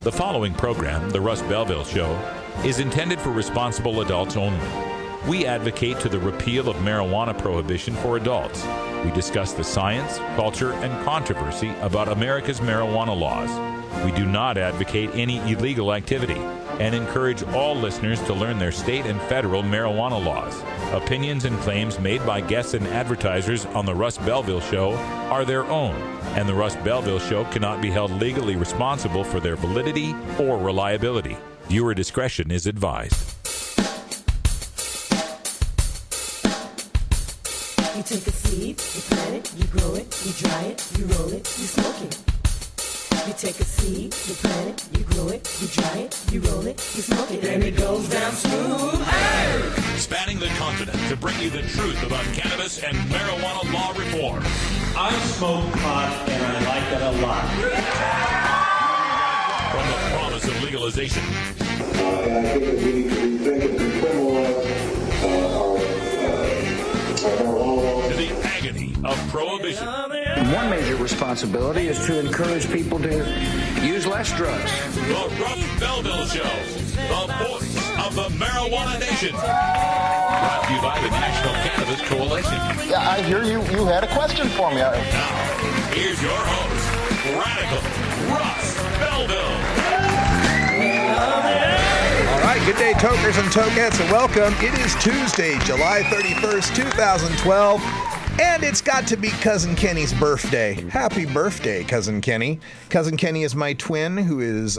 The following program, The Russ Belville Show, is intended for responsible adults only. We advocate to the repeal of marijuana prohibition for adults. We discuss the science, culture, and controversy about America's marijuana laws. We do not advocate any illegal activity and encourage all listeners to learn their state and federal marijuana laws. Opinions and claims made by guests and advertisers on The Russ Belville Show are their own, and The Russ Belville Show cannot be held legally responsible for their validity or reliability. Viewer discretion is advised. You take a seed, you plant it, you grow it, you dry it, you roll it, you smoke it. You take a seed, you plant it, you grow it, you dry it, you roll it, you smoke it, and it goes down smooth. Hey! Spanning the continent to bring you the truth about cannabis and marijuana law reform. I smoke pot and I like it a lot. From the promise of legalization. And I think that we need to rethink and decriminalize our marijuana laws. To the agony of prohibition. One major responsibility is to encourage people to use less drugs. The Russ Belville Show, the voice of the marijuana nation. Brought to you by the National Cannabis Coalition. Yeah, I hear you had a question for me. Now, here's your host, Radical Russ Belville. All right, good day, tokers and tokettes, and welcome. It is Tuesday, July 31st, 2012. And it's got to be Cousin Kenny's birthday. Happy birthday, Cousin Kenny. Cousin Kenny is my twin, who is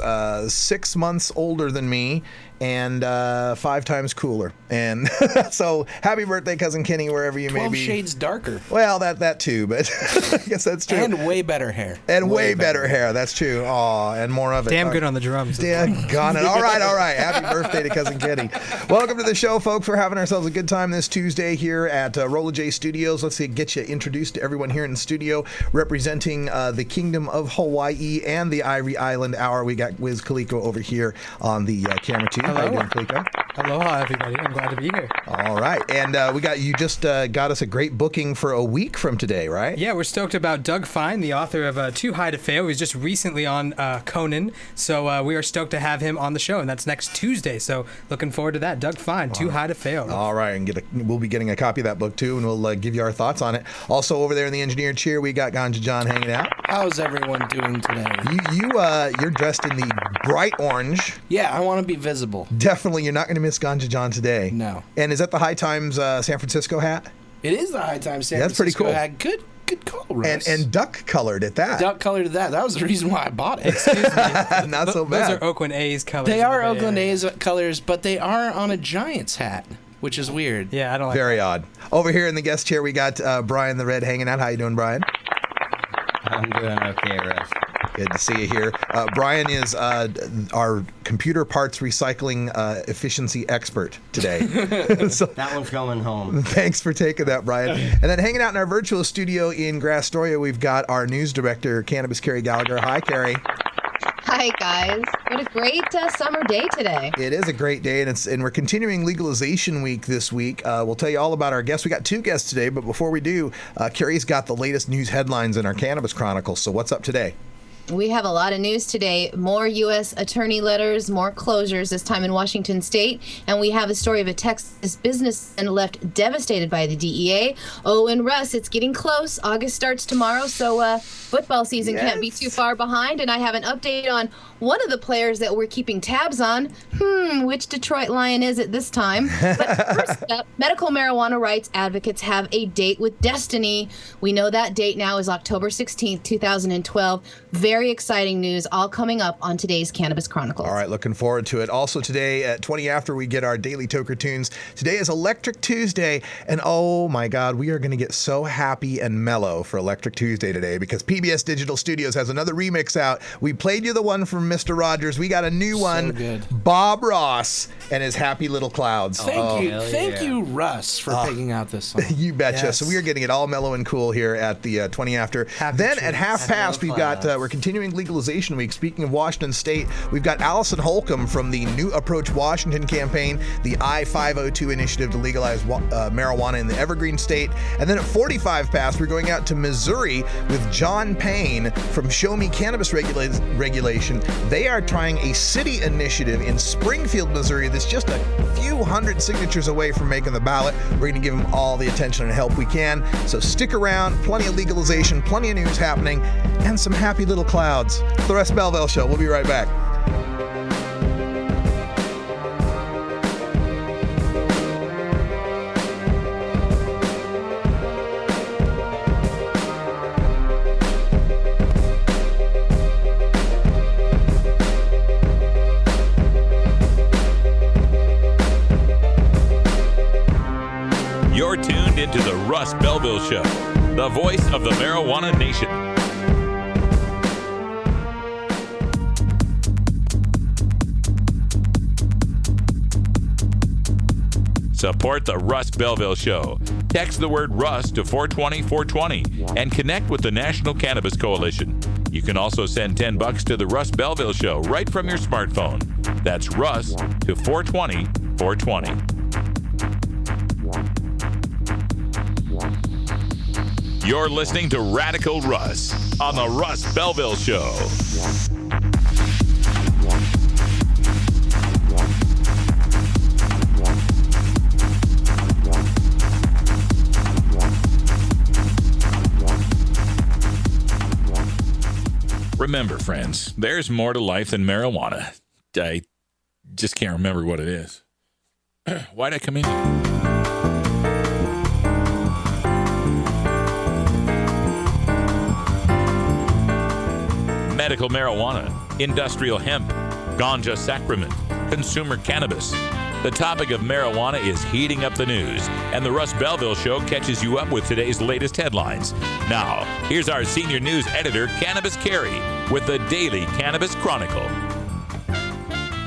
6 months older than me and 5 times cooler. And so happy birthday, Cousin Kenny, wherever you may 12 be. shades darker. Well, that too, but I guess that's true. And way better hair. And way better hair. That's true. Aw, and more of it. Damn good on the drums. Damn gone it. All right. Happy birthday to Cousin Kenny. Welcome to the show, folks. We're having ourselves a good time this Tuesday here at Rolla J Studios. Let's get you introduced to everyone here in the studio representing the Kingdom of Hawaii and the Ivory Island Hour. We got Wiz Kaliko over here on the camera too. Hello. How you doing, Kaliko? Aloha, everybody. I'm glad to be here. All right. And you just got us a great booking for a week from today, right? Yeah, we're stoked about Doug Fine, the author of Too High to Fail. He was just recently on Conan, so we are stoked to have him on the show, and that's next Tuesday. So looking forward to that. Doug Fine, Too High to Fail. All right, and we'll be getting a copy of that book too, and we'll give you our thoughts on it. Also over there in the engineer chair, we got Ganja John hanging out. How's everyone doing today? You're dressed in the bright orange. Yeah, I want to be visible. Definitely, you're not going to miss Ganja John today. No. And is that the High Times San Francisco hat? It is the High Times San That's pretty Francisco cool. hat. Good call, Russ. And duck colored at that. Duck colored that. That was the reason why I bought it. Excuse me. Not so bad. Those are Oakland A's colors. They are Oakland A's colors, but they are on a Giants hat, which is weird. Yeah, I don't like Very odd. Over here in the guest chair, we got Brian the Red hanging out. How you doing, Brian? I'm doing okay, Russ. Good to see you here. Brian is our computer parts recycling efficiency expert today. So, That one's going home. thanks for taking that, Brian. And then hanging out in our virtual studio in Grastoria, we've got our news director, Cannabis Carrie Gallagher. Hi, Carrie. Hi, guys. What a great summer day today. It is a great day, and we're continuing Legalization Week this week. We'll tell you all about our guests. We got 2 guests today, but before we do, Carrie's got the latest news headlines in our Cannabis Chronicles. So what's up today? We have a lot of news today. More U.S. attorney letters, more closures, this time in Washington State. And we have a story of a Texas businessman left devastated by the DEA. Oh, and Russ, it's getting close. August starts tomorrow, so football season can't be too far behind. And I have an update on one of the players that we're keeping tabs on. Which Detroit Lion is it this time? But first up, medical marijuana rights advocates have a date with destiny. We know that date now is October 16th, 2012. Very exciting news, all coming up on today's Cannabis Chronicles. All right, looking forward to it. Also today at 20 after, we get our daily Toker Tunes. Today is Electric Tuesday, and oh my God, we are going to get so happy and mellow for Electric Tuesday today because PBS Digital Studios has another remix out. We played you the one from Mr. Rogers. We got a new one, good. Bob Ross and his Happy Little Clouds. Thank you, Russ, for picking out this song. You betcha. Yes. So we are getting it all mellow and cool here at the 20 after. Then at half past, we've got we're continuing continuing legalization week. Speaking of Washington State, we've got Allison Holcomb from the New Approach Washington campaign, the I-502 initiative to legalize marijuana in the Evergreen State. And then at 45 past, we're going out to Missouri with John Payne from Show Me Cannabis Regulation. They are trying a city initiative in Springfield, Missouri that's just a few hundred signatures away from making the ballot. We're going to give them all the attention and help we can. So stick around. Plenty of legalization, plenty of news happening, and some happy little clouds. The Russ Belville Show. We'll be right back. You're tuned into the Russ Belville Show, the voice of the marijuana nation. Support the Russ Belville Show. Text the word Russ to 420-420 and connect with the National Cannabis Coalition. You can also send $10 to the Russ Belville Show right from your smartphone. That's Russ to 420-420. You're listening to Radical Russ on the Russ Belville Show. Remember, friends, there's more to life than marijuana. I just can't remember what it is. Why'd I come in? Medical marijuana, industrial hemp, ganja sacrament, consumer cannabis. The topic of marijuana is heating up the news, and the Russ Belville Show catches you up with today's latest headlines. Now, here's our senior news editor, Cannabis Carey, with the Daily Cannabis Chronicle.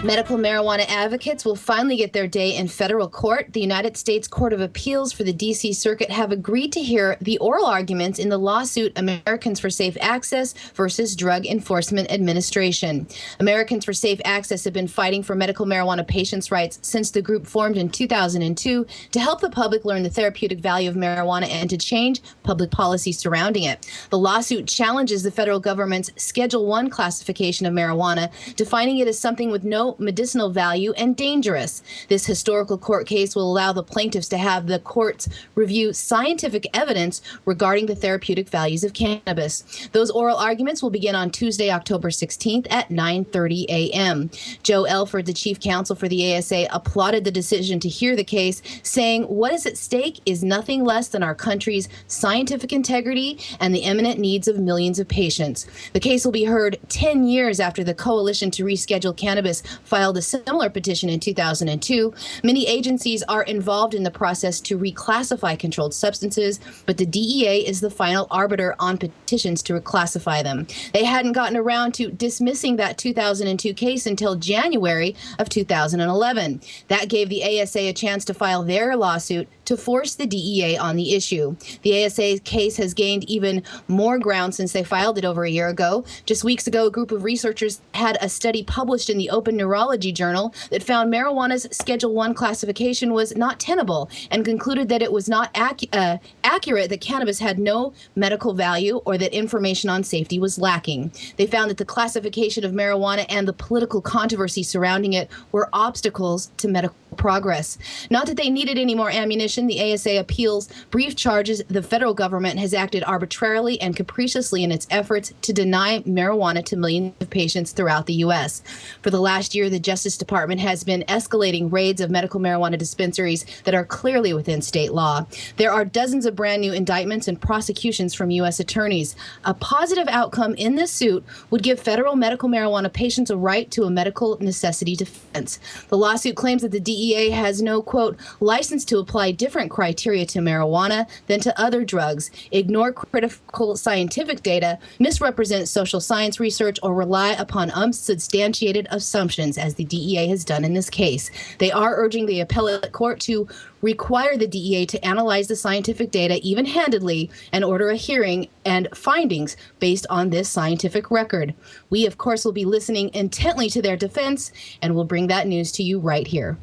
Medical marijuana advocates will finally get their day in federal court. The United States Court of Appeals for the D.C. Circuit have agreed to hear the oral arguments in the lawsuit Americans for Safe Access versus Drug Enforcement Administration. Americans for Safe Access have been fighting for medical marijuana patients' rights since the group formed in 2002 to help the public learn the therapeutic value of marijuana and to change public policy surrounding it. The lawsuit challenges the federal government's Schedule I classification of marijuana, defining it as something with no medicinal value and dangerous. This historical court case will allow the plaintiffs to have the courts review scientific evidence regarding the therapeutic values of cannabis. Those oral arguments will begin on Tuesday, October 16th at 9:30 a.m. Joe Elford, the chief counsel for the ASA, applauded the decision to hear the case, saying what is at stake is nothing less than our country's scientific integrity and the imminent needs of millions of patients. The case will be heard 10 years after the Coalition to Reschedule Cannabis filed a similar petition in 2002. Many agencies are involved in the process to reclassify controlled substances, but the DEA is the final arbiter on petitions to reclassify them. They hadn't gotten around to dismissing that 2002 case until January of 2011. That gave the ASA a chance to file their lawsuit to force the DEA on the issue. The ASA case has gained even more ground since they filed it over a year ago. Just weeks ago, a group of researchers had a study published in the Open Neurology Journal that found marijuana's Schedule I classification was not tenable and concluded that it was not accurate that cannabis had no medical value or that information on safety was lacking. They found that the classification of marijuana and the political controversy surrounding it were obstacles to medical progress. Not that they needed any more ammunition, the ASA appeals brief charges the federal government has acted arbitrarily and capriciously in its efforts to deny marijuana to millions of patients throughout the U.S. For the last year, the Justice Department has been escalating raids of medical marijuana dispensaries that are clearly within state law. There are dozens of brand new indictments and prosecutions from U.S. attorneys. A positive outcome in this suit would give federal medical marijuana patients a right to a medical necessity defense. The lawsuit claims that the DEA has no, quote, license to apply different criteria to marijuana than to other drugs, ignore critical scientific data, misrepresent social science research, or rely upon unsubstantiated assumptions. wins, as the DEA has done in this case. They are urging the appellate court to require the DEA to analyze the scientific data even-handedly and order a hearing and findings based on this scientific record. We, of course, will be listening intently to their defense, and we'll bring that news to you right here.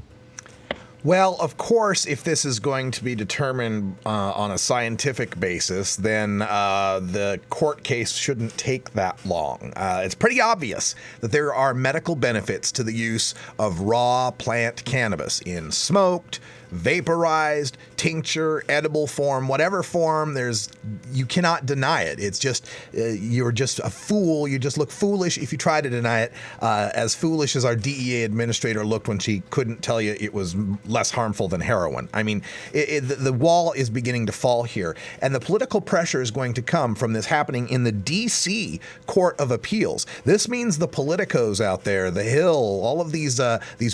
Well, of course, if this is going to be determined on a scientific basis, then the court case shouldn't take that long. It's pretty obvious that there are medical benefits to the use of raw plant cannabis in smoked, vaporized, tincture, edible form, whatever form. You cannot deny it. It's just you're just a fool. You just look foolish if you try to deny it. As foolish as our DEA administrator looked when she couldn't tell you it was less harmful than heroin. I mean, the wall is beginning to fall here, and the political pressure is going to come from this happening in the D.C. Court of Appeals. This means the politicos out there, the Hill, all of these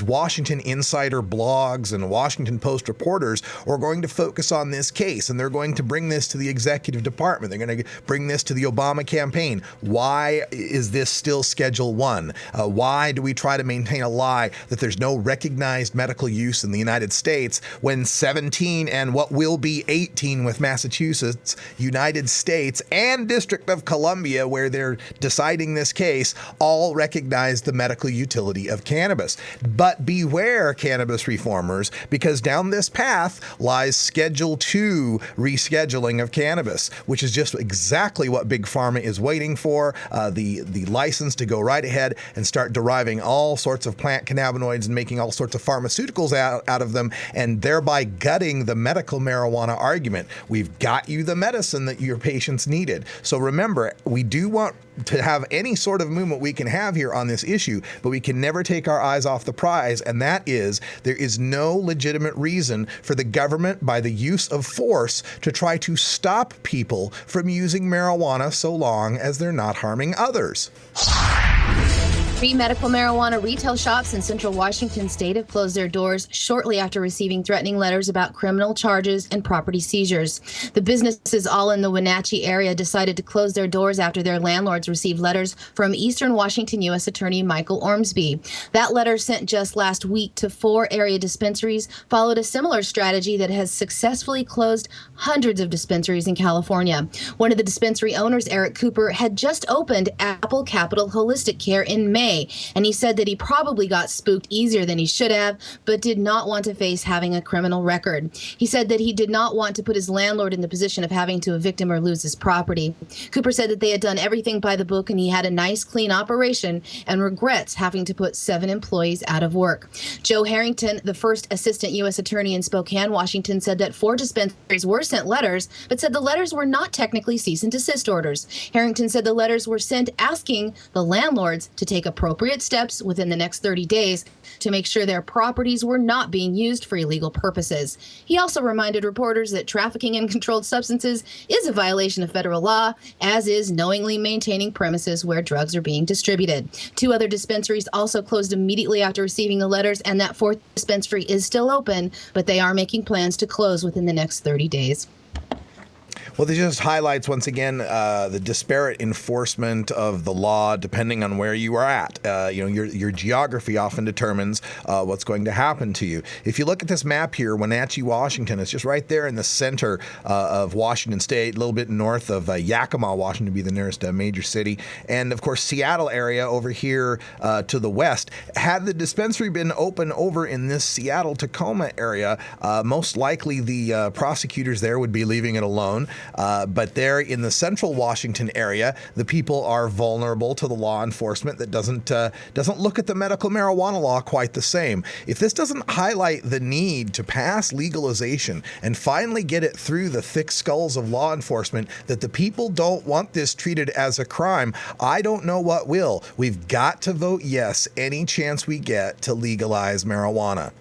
Washington Insider blogs and Washington Post reporters are going to focus on this case, and they're going to bring this to the executive department. They're going to bring this to the Obama campaign. Why is this still Schedule 1? Why do we try to maintain a lie that there's no recognized medical use in the United States when 17 and what will be 18 with Massachusetts, United States, and District of Columbia, where they're deciding this case, all recognize the medical utility of cannabis? But beware, cannabis reformers, because down this path lies Schedule 2 rescheduling of cannabis, which is just exactly what Big Pharma is waiting for, the license to go right ahead and start deriving all sorts of plant cannabinoids and making all sorts of pharmaceuticals out of them, and thereby gutting the medical marijuana argument. We've got you the medicine that your patients needed. So remember, we do want to have any sort of movement we can have here on this issue, but we can never take our eyes off the prize, and that is there is no legitimate reason for the government, by the use of force, to try to stop people from using marijuana so long as they're not harming others. 3 medical marijuana retail shops in central Washington state have closed their doors shortly after receiving threatening letters about criminal charges and property seizures. The businesses all in the Wenatchee area decided to close their doors after their landlords received letters from Eastern Washington U.S. Attorney Michael Ormsby. That letter, sent just last week to 4 area dispensaries, followed a similar strategy that has successfully closed hundreds of dispensaries in California. One of the dispensary owners, Eric Cooper, had just opened Apple Capital Holistic Care in May, and he said that he probably got spooked easier than he should have, but did not want to face having a criminal record. He said that he did not want to put his landlord in the position of having to evict him or lose his property. Cooper said that they had done everything by the book and he had a nice, clean operation and regrets having to put 7 employees out of work. Joe Harrington, the first assistant U.S. attorney in Spokane, Washington, said that 4 dispensaries were sent letters, but said the letters were not technically cease and desist orders. Harrington said the letters were sent asking the landlords to take appropriate steps within the next 30 days to make sure their properties were not being used for illegal purposes. He also reminded reporters that trafficking in controlled substances is a violation of federal law, as is knowingly maintaining premises where drugs are being distributed. 2 other dispensaries also closed immediately after receiving the letters, and that 4th dispensary is still open, but they are making plans to close within the next 30 days. Well, this just highlights once again the disparate enforcement of the law depending on where you are at. Your geography often determines what's going to happen to you. If you look at this map here, Wenatchee, Washington, it's just right there in the center of Washington State, a little bit north of Yakima, Washington, to be the nearest major city, and of course Seattle area over here to the west. Had the dispensary been open over in this Seattle-Tacoma area, most likely the prosecutors there would be leaving it alone. But there in the central Washington area, the people are vulnerable to the law enforcement that doesn't look at the medical marijuana law quite the same. If this doesn't highlight the need to pass legalization and finally get it through the thick skulls of law enforcement that the people don't want this treated as a crime, I don't know what will. We've got to vote yes any chance we get to legalize marijuana.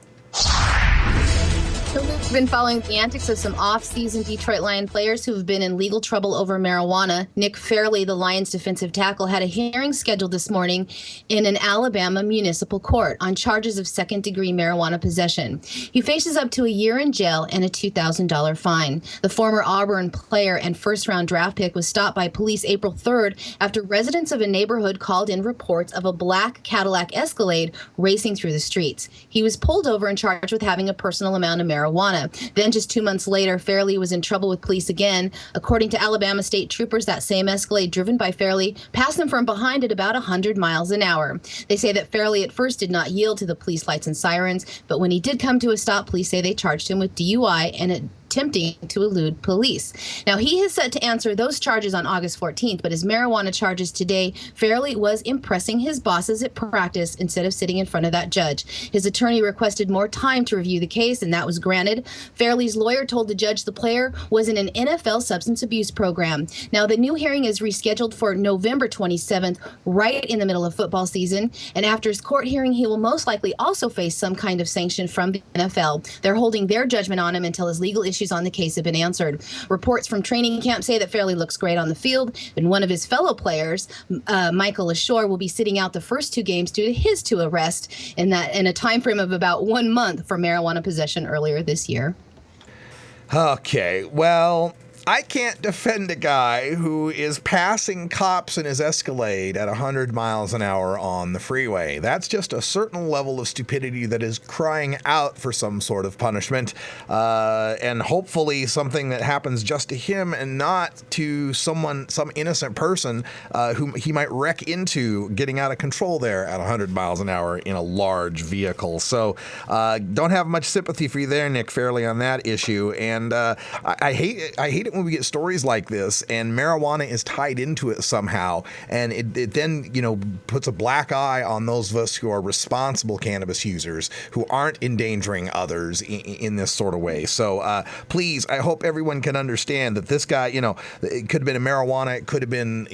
The We've been following the antics of some off-season Detroit Lion players who have been in legal trouble over marijuana. Nick Fairley, the Lions' defensive tackle, had a hearing scheduled this morning in an Alabama municipal court on charges of second-degree marijuana possession. He faces up to a year in jail and a $2,000 fine. The former Auburn player and first-round draft pick was stopped by police April 3rd after residents of a neighborhood called in reports of a black Cadillac Escalade racing through the streets. He was pulled over and charged with having a personal amount of marijuana. Then just 2 months later, Fairley was in trouble with police again. According to Alabama state troopers, that same Escalade driven by Fairley passed them from behind at about 100 miles an hour. They say that Fairley at first did not yield to the police lights and sirens, but when he did come to a stop, police say they charged him with DUI and attempting to elude police. Now, he is set to answer those charges on August 14th, but his marijuana charges today, Fairley was impressing his bosses at practice instead of sitting in front of that judge. His attorney requested more time to review the case, and that was granted. Fairley's lawyer told the judge the player was in an NFL substance abuse program. Now, the new hearing is rescheduled for November 27th, right in the middle of football season, and after his court hearing, he will most likely also face some kind of sanction from the NFL. They're holding their judgment on him until his legal issues on the case have been answered. Reports from training camp say that Fairley looks great on the field, and one of his fellow players, Michael LaShore, will be sitting out the first 2 games due to his 2 arrests in a time frame of about 1 month for marijuana possession earlier this year. Okay, well, I can't defend a guy who is passing cops in his Escalade at 100 miles an hour on the freeway. That's just a certain level of stupidity that is crying out for some sort of punishment, and hopefully something that happens just to him and not to some innocent person who he might wreck into getting out of control there at 100 miles an hour in a large vehicle. So don't have much sympathy for you there, Nick Fairley, on that issue. And I hate it when we get stories like this and marijuana is tied into it somehow, and it then, puts a black eye on those of us who are responsible cannabis users who aren't endangering others in this sort of way. So please, I hope everyone can understand that this guy, it could have been a marijuana, it could have been,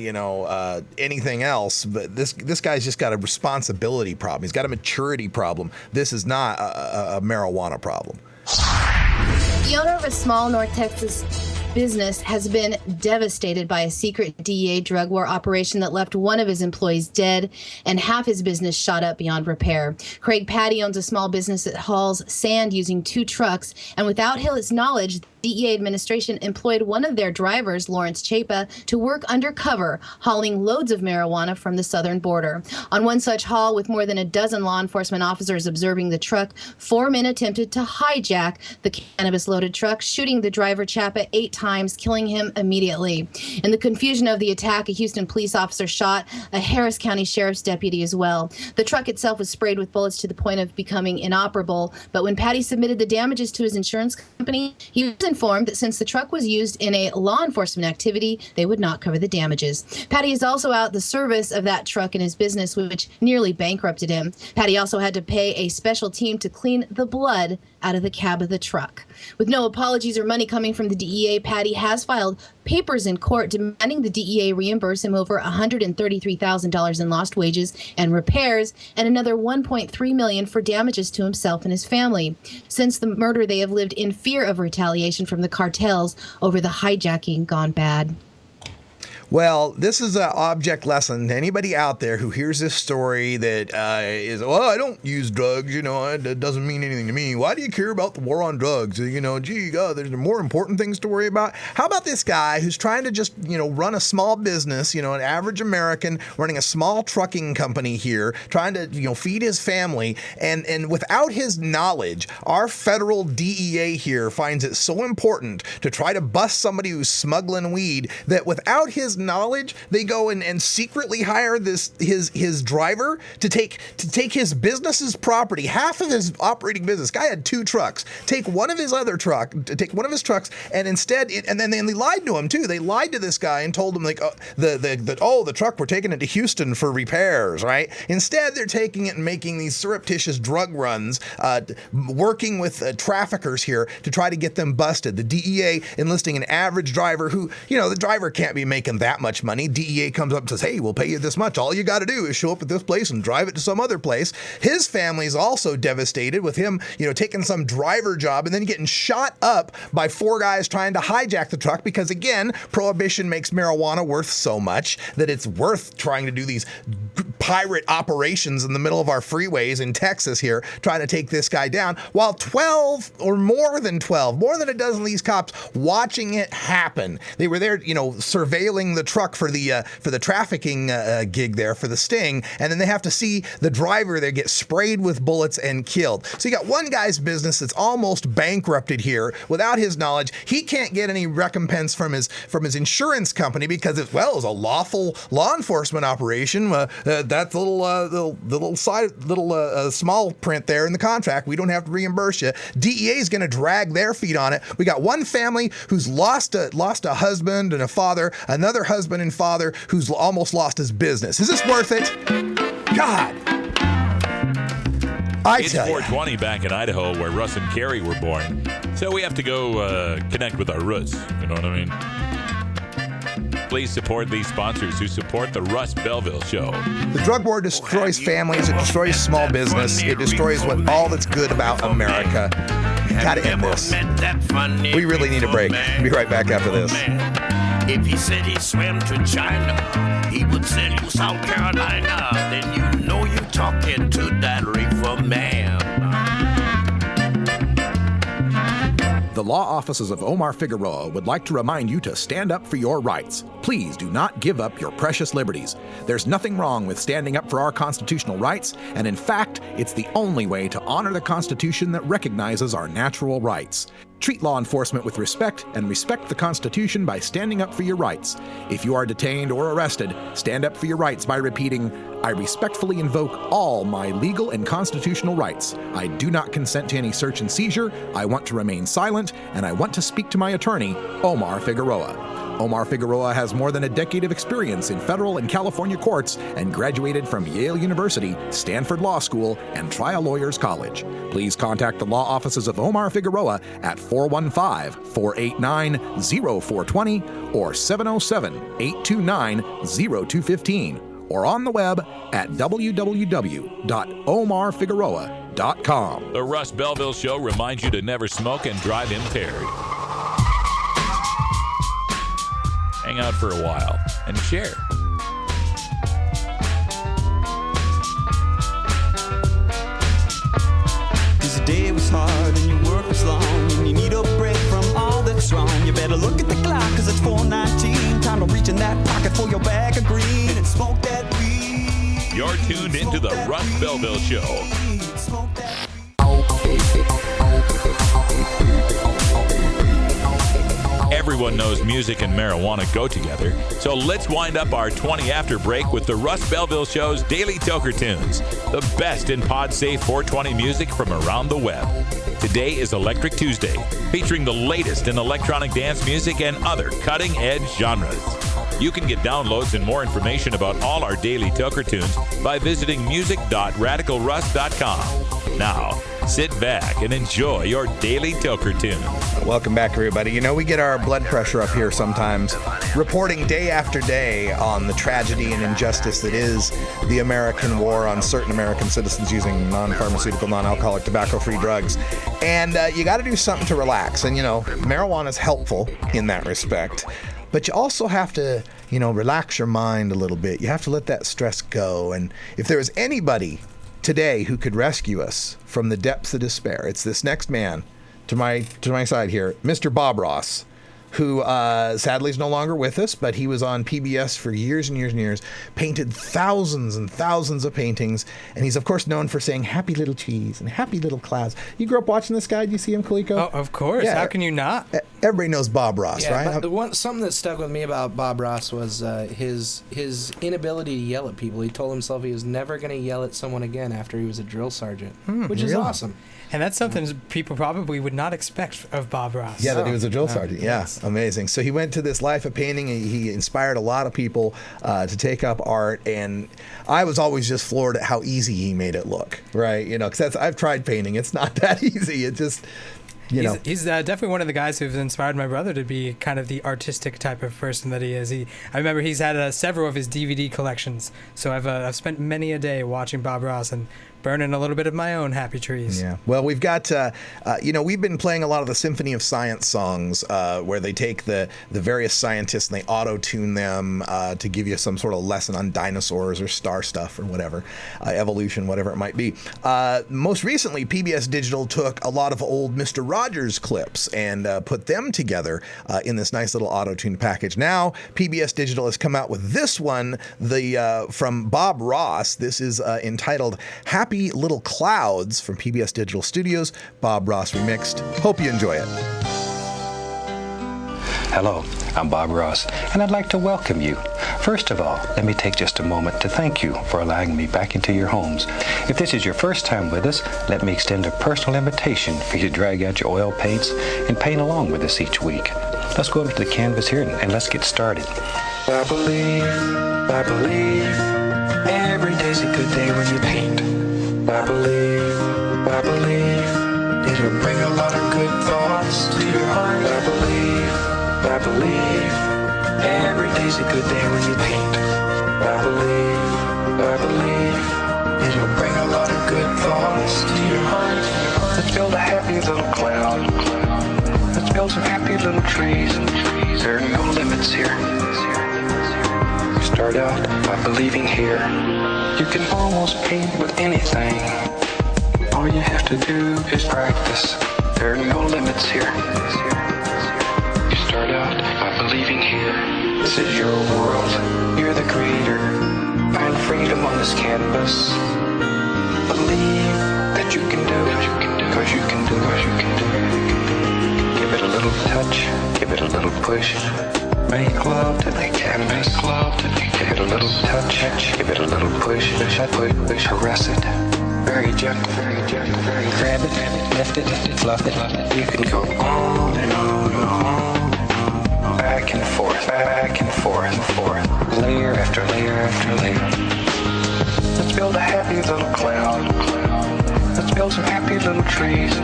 anything else, but this guy's just got a responsibility problem. He's got a maturity problem. This is not a marijuana problem. The owner of a small North Texas business has been devastated by a secret DEA drug war operation that left one of his employees dead and half his business shot up beyond repair. Craig Patty owns a small business that hauls sand using 2 trucks, and without his knowledge, DEA administration employed one of their drivers, Lawrence Chapa, to work undercover, hauling loads of marijuana from the southern border. On one such haul, with more than a dozen law enforcement officers observing the truck, 4 men attempted to hijack the cannabis-loaded truck, shooting the driver Chapa 8 times, killing him immediately. In the confusion of the attack, a Houston police officer shot a Harris County sheriff's deputy as well. The truck itself was sprayed with bullets to the point of becoming inoperable, but when Patty submitted the damages to his insurance company, he was informed that since the truck was used in a law enforcement activity, they would not cover the damages. Patty is also out the service of that truck in his business, which nearly bankrupted him. Patty also had to pay a special team to clean the blood out of the cab of the truck. With no apologies or money coming from the DEA, Patty has filed papers in court demanding the DEA reimburse him over $133,000 in lost wages and repairs and another $1.3 million for damages to himself and his family. Since the murder, they have lived in fear of retaliation from the cartels over the hijacking gone bad. Well, this is an object lesson to anybody out there who hears this story that is, well, I don't use drugs, it doesn't mean anything to me. Why do you care about the war on drugs? There's more important things to worry about. How about this guy who's trying to just, run a small business, an average American running a small trucking company here, trying to, feed his family, and without his knowledge, our federal DEA here finds it so important to try to bust somebody who's smuggling weed that without his knowledge, they go and secretly hire his driver to take his business's property, half of his operating business. Guy had 2 trucks. Take one of his trucks, and instead, and then they lied to him too. They lied to this guy and told him the truck, we're taking it to Houston for repairs, right? Instead, they're taking it and making these surreptitious drug runs, working with traffickers here to try to get them busted. The DEA enlisting an average driver who, the driver can't be making that that much money. DEA comes up and says, hey, we'll pay you this much. All you got to do is show up at this place and drive it to some other place. His family's also devastated with him, taking some driver job and then getting shot up by 4 guys trying to hijack the truck because, again, prohibition makes marijuana worth so much that it's worth trying to do these pirate operations in the middle of our freeways in Texas here, trying to take this guy down, while 12 or more than a dozen of these cops watching it happen. They were there, surveilling the truck for the trafficking gig there for the sting, and then they have to see the driver there get sprayed with bullets and killed. So you got one guy's business that's almost bankrupted here without his knowledge. He can't get any recompense from his insurance company because it was a lawful law enforcement operation. That's the little small print there in the contract. We don't have to reimburse you. DEA is going to drag their feet on it. We got one family who's lost a husband and a father, another husband and father who's almost lost his business. Is this worth it? God. It's 420 back in Idaho where Russ and Carrie were born. So we have to go connect with our roots. You know what I mean? Please support these sponsors who support the Russ Belville Show. The drug war destroys families. It destroys small business. It destroys all that's good about America. Gotta end this. We really need a break. Be right back after this. If he said he swam to China, he would sell you South Carolina. Then you know you're talking to that reefer man. The law offices of Omar Figueroa would like to remind you to stand up for your rights. Please do not give up your precious liberties. There's nothing wrong with standing up for our constitutional rights, and in fact, it's the only way to honor the Constitution that recognizes our natural rights. Treat law enforcement with respect and respect the Constitution by standing up for your rights. If you are detained or arrested, stand up for your rights by repeating, I respectfully invoke all my legal and constitutional rights. I do not consent to any search and seizure. I want to remain silent, and I want to speak to my attorney, Omar Figueroa. Omar Figueroa has more than a decade of experience in federal and California courts and graduated from Yale University, Stanford Law School, and Trial Lawyers College. Please contact the law offices of Omar Figueroa at 415-489-0420 or 707-829-0215 or on the web at www.omarfigueroa.com. The Russ Belville Show reminds you to never smoke and drive impaired. Hang out for a while and share. Cause the day was hard and your work was long and you need a break from all that's wrong. You better look at the clock cause it's 4:19. Time to reach in that pocket for your bag of green and smoke that weed. You're tuned into the Russ Belville Show. Everyone knows music and marijuana go together, so let's wind up our 20 after break with the Russ Belville Show's Daily Toker Tunes, the best in pod-safe 420 music from around the web. Today is Electric Tuesday, featuring the latest in electronic dance music and other cutting-edge genres. You can get downloads and more information about all our Daily Toker Tunes by visiting music.radicalruss.com. Now, sit back and enjoy your Daily Toker Tune. Welcome back, everybody. We get our blood pressure up here sometimes, reporting day after day on the tragedy and injustice that is the American war on certain American citizens using non-pharmaceutical, non-alcoholic, tobacco-free drugs. And you got to do something to relax. And, marijuana is helpful in that respect. But you also have to, relax your mind a little bit. You have to let that stress go. And if there was anybody today who could rescue us from the depths of despair, it's this next man to my side here, Mr. Bob Ross, who sadly is no longer with us, but he was on PBS for years and years and years, painted thousands and thousands of paintings, and he's of course known for saying happy little trees and happy little clouds. You grew up watching this guy? Did you see him, Kaliko? Oh, of course. Yeah. How can you not? Everybody knows Bob Ross, right? But something that stuck with me about Bob Ross was his inability to yell at people. He told himself he was never going to yell at someone again after he was a drill sergeant, which is awesome. And that's something people probably would not expect of Bob Ross. Yeah, that he was a drill sergeant. Yeah, yes. Amazing. So he went to this life of painting. He inspired a lot of people to take up art. And I was always just floored at how easy he made it look, right? Because I've tried painting. It's not that easy. It just... He's definitely one of the guys who've inspired my brother to be kind of the artistic type of person that he is. I remember he's had several of his DVD collections, so I've spent many a day watching Bob Ross and burning a little bit of my own happy trees. Yeah. Well, we've got, we've been playing a lot of the Symphony of Science songs where they take the various scientists and they auto-tune them to give you some sort of lesson on dinosaurs or star stuff or whatever, evolution, whatever it might be. Most recently, PBS Digital took a lot of old Mr. Rogers clips and put them together in this nice little auto-tuned package. Now, PBS Digital has come out with this one, from Bob Ross. This is entitled Happy Little Clouds from PBS Digital Studios. Bob Ross remixed. Hope you enjoy it. Hello, I'm Bob Ross, and I'd like to welcome you. First of all, let me take just a moment to thank you for allowing me back into your homes. If this is your first time with us, let me extend a personal invitation for you to drag out your oil paints and paint along with us each week. Let's go over to the canvas here and let's get started. I believe, every day's a good day when you paint. I believe, it'll bring a lot of good thoughts to your heart. I believe, every day's a good day when you paint. I believe, it'll bring a lot of good thoughts to your heart. Let's build a happy little cloud. Let's build some happy little trees. There are no limits here. You start out by believing here. You can almost paint with anything. All you have to do is practice. There are no limits here. You start out by believing here. This is your world. You're the creator. Find freedom on this canvas. Believe that you can do it. Because you can do it. Give it a little touch. Give it a little push. Make love to the canvas. Give it a little touch. Give it a little push. Caress it. Very gentle. Grab it. Lift it. Fluff it. You can go on and on and on. Back and forth. Layer after layer. Let's build a happy little cloud. Let's build some happy little trees.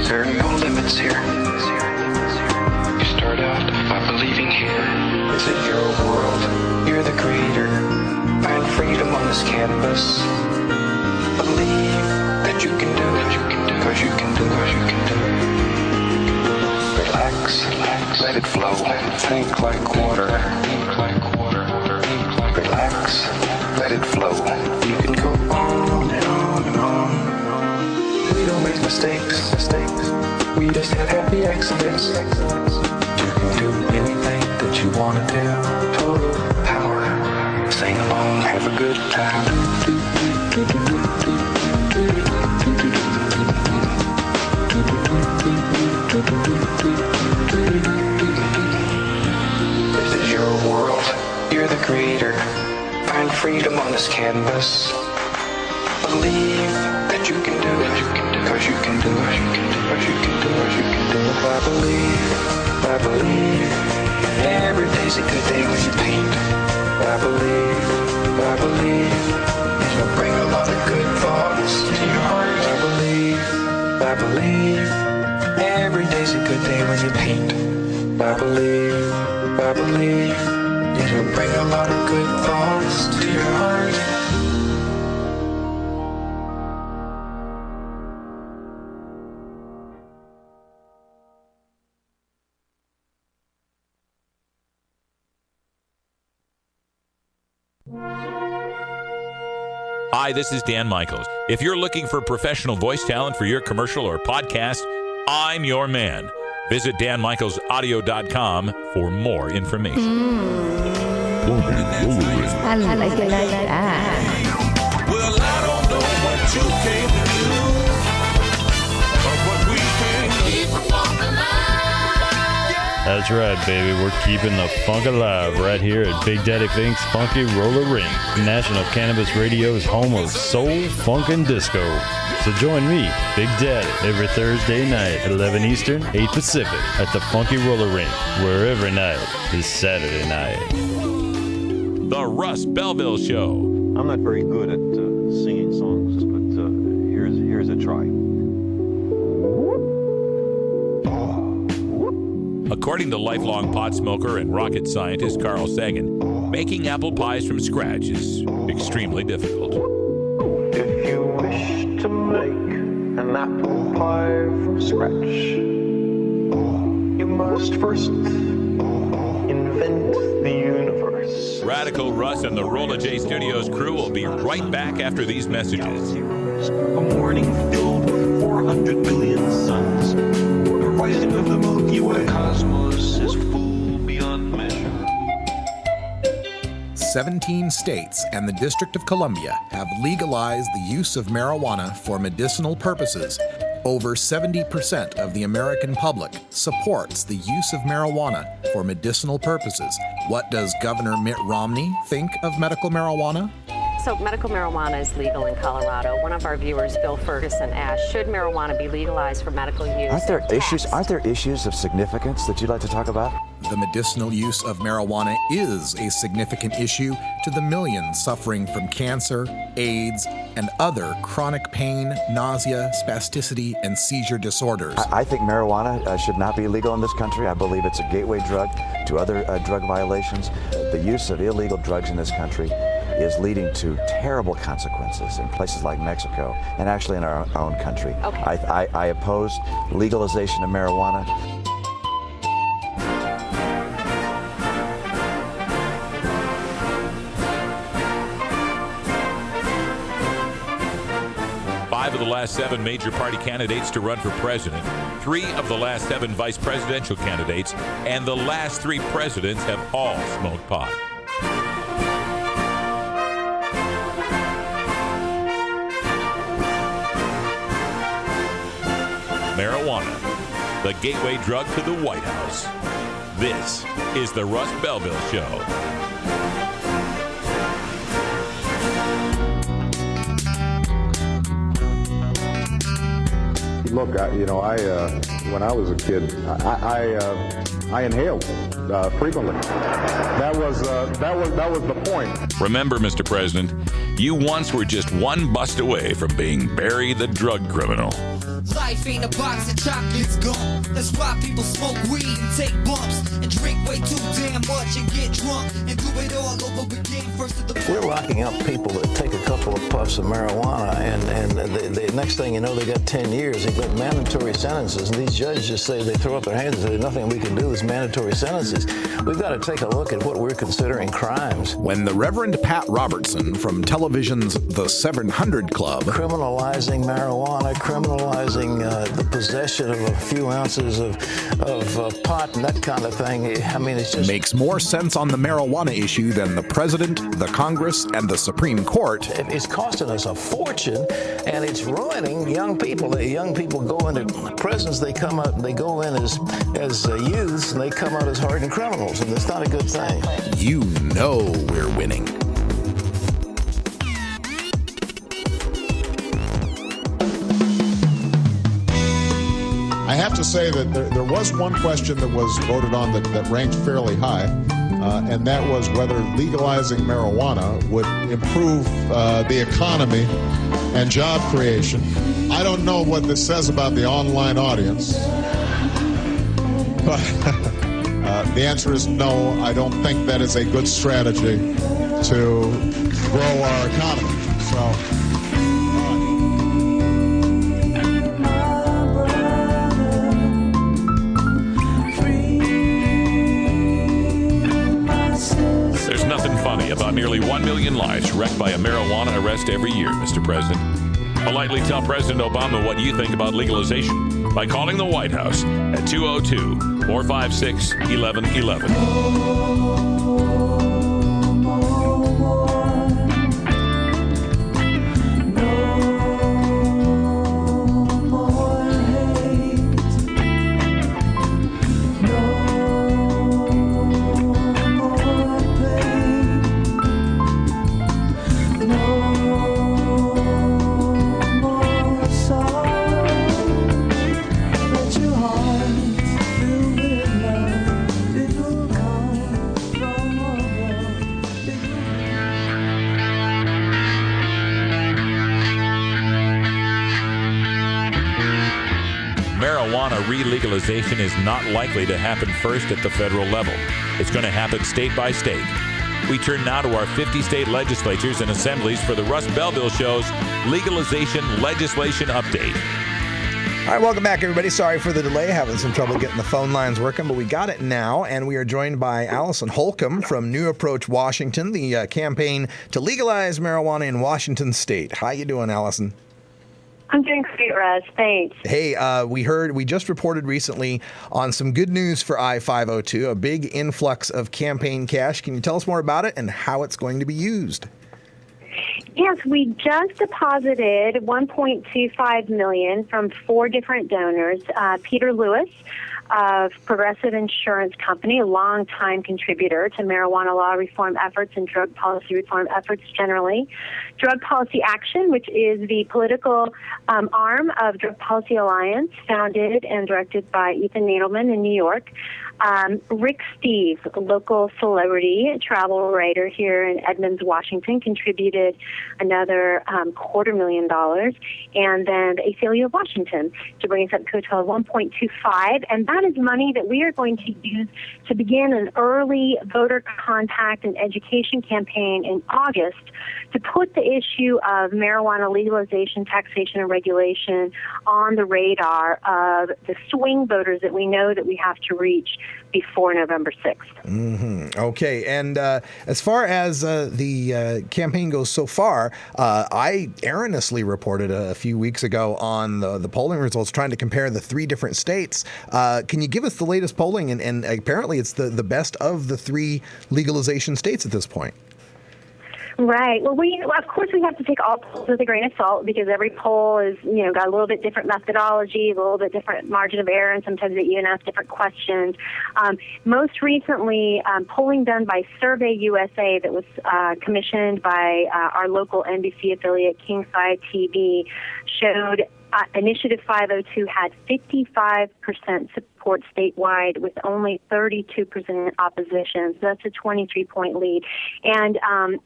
There are no limits here. You start out by believing here. This is your world. You're the creator. Find freedom on this canvas. Believe that you can do it. Because you can do it. Relax. Let it flow. Think like water. Relax. Let it flow. You can go on and on and on. We don't make mistakes. We just have happy accidents. You can do anything that you want to do. Total power. Sing along, have a good time. This is your world. You're the creator. Find freedom on this canvas. Believe that you can do it. Because you can do it. I believe every day's a good day when you paint. I believe it'll bring a lot of good thoughts to your heart. I believe every day's a good day when you paint. I believe it'll bring a lot of good thoughts to your heart. Hi, this is Dan Michaels. If you're looking for professional voice talent for your commercial or podcast, I'm your man. Visit danmichaelsaudio.com for more information. I like it like that. Well, I don't know what you came to do, but what we came to keep the funk alive. That's right, baby. We're keeping the funk alive right here at Big Daddy Fink's Funky Roller Ring. National Cannabis Radio's home of soul, funk, and disco. So join me, Big Daddy, every Thursday night, 11 Eastern, 8 Pacific, at the Funky Roller Ring, where every night is Saturday night. The Russ Belville Show. I'm not very good at singing songs, but here's a try. According to lifelong pot smoker and rocket scientist Carl Sagan, making apple pies from scratch is extremely difficult. If you wish to make an apple pie from scratch, you must first invent the universe. Radical Russ and the Rolla J Studios crew will be right back after these messages. A morning filled with 400 billion suns. The rising of the Milky Way. The cosmos is full beyond measure. 17 states and the District of Columbia have legalized the use of marijuana for medicinal purposes. Over 70% of the American public supports the use of marijuana for medicinal purposes. What does Governor Mitt Romney think of medical marijuana? So medical marijuana is legal in Colorado. One of our viewers, Bill Ferguson, asked, should marijuana be legalized for medical use? Aren't there issues of significance that you'd like to talk about? The medicinal use of marijuana is a significant issue to the millions suffering from cancer, AIDS, and other chronic pain, nausea, spasticity, and seizure disorders. I think marijuana should not be legal in this country. I believe it's a gateway drug to other drug violations. The use of illegal drugs in this country is leading to terrible consequences in places like Mexico and actually in our own country. Okay. I oppose legalization of marijuana. Five of the last 7 major party candidates to run for president, 3 of the last 7 vice presidential candidates, and the last 3 presidents have all smoked pot. Marijuana, the gateway drug to the White House. This is the Russ Belville Show. Look, when I was a kid, I inhaled frequently. That was the point. Remember, Mr. President, you once were just one bust away from being Barry the drug criminal. Life ain't a box of chocolates gone. That's why people smoke weed and take bumps and drink way too damn much and get drunk and do it all over again. First of the We're locking up people that take a couple of puffs of marijuana and the next thing you know, they got 10 years. They've got mandatory sentences, and these judges just say, they throw up their hands and say, there's nothing we can do. It's mandatory sentences. We've got to take a look at what we're considering crimes. When the Reverend Pat Robertson from television's The 700 Club criminalizing marijuana, criminalizing the possession of a few ounces of pot and that kind of thing. I mean, it's just makes more sense on the marijuana issue than the president, the Congress, and the Supreme Court. It's costing us a fortune, and it's ruining young people. The young people go into prisons. They come out. They go in as youths, and they come out as hardened criminals, and it's not a good thing. You know we're winning. I have to say that there was one question that was voted on that ranked fairly high, and that was whether legalizing marijuana would improve the economy and job creation. I don't know what this says about the online audience, but the answer is no. I don't think that is a good strategy to grow our economy. So. About nearly 1 million lives wrecked by a marijuana arrest every year, Mr. President. Politely tell President Obama what you think about legalization by calling the White House at 202-456-1111. marijuana re-legalization is not likely to happen first at the federal level. It's going to happen state by state. We turn now to our 50-state legislatures and assemblies for the Russ Belville Show's Legalization Legislation Update. All right, welcome back, everybody. Sorry for the delay. Having some trouble getting the phone lines working, but we got it now, and we are joined by Allison Holcomb from New Approach Washington, the campaign to legalize marijuana in Washington State. How you doing, Allison? I'm doing great, Russ. Thanks. Hey, we just reported recently on some good news for I-502, a big influx of campaign cash. Can you tell us more about it and how it's going to be used? Yes, we just deposited $1.25 million from 4 different donors. Peter Lewis of Progressive Insurance Company, a longtime contributor to marijuana law reform efforts and drug policy reform efforts generally. Drug Policy Action, which is the political arm of Drug Policy Alliance, founded and directed by Ethan Nadelman in New York. Rick Steve, a local celebrity travel writer here in Edmonds, Washington, contributed another $250,000, and then the ACLU of Washington to bring us up to a total of $1.25, and that is money that we are going to use to begin an early voter contact and education campaign in August to put the issue of marijuana legalization, taxation, and regulation on the radar of the swing voters that we know that we have to reach before November 6th. Mm-hmm. Okay, and as far as the campaign goes so far, I erroneously reported a few weeks ago on the polling results trying to compare the 3 different states. Can you give us the latest polling? And apparently it's the best of the 3 legalization states at this point. Right. Well, of course we have to take all polls with a grain of salt because every poll is, got a little bit different methodology, a little bit different margin of error, and sometimes they even ask different questions. Most recently, polling done by Survey USA that was commissioned by our local NBC affiliate, Kingside TV, showed Initiative 502 had 55% support statewide with only 32% opposition. So that's a 23-point lead. And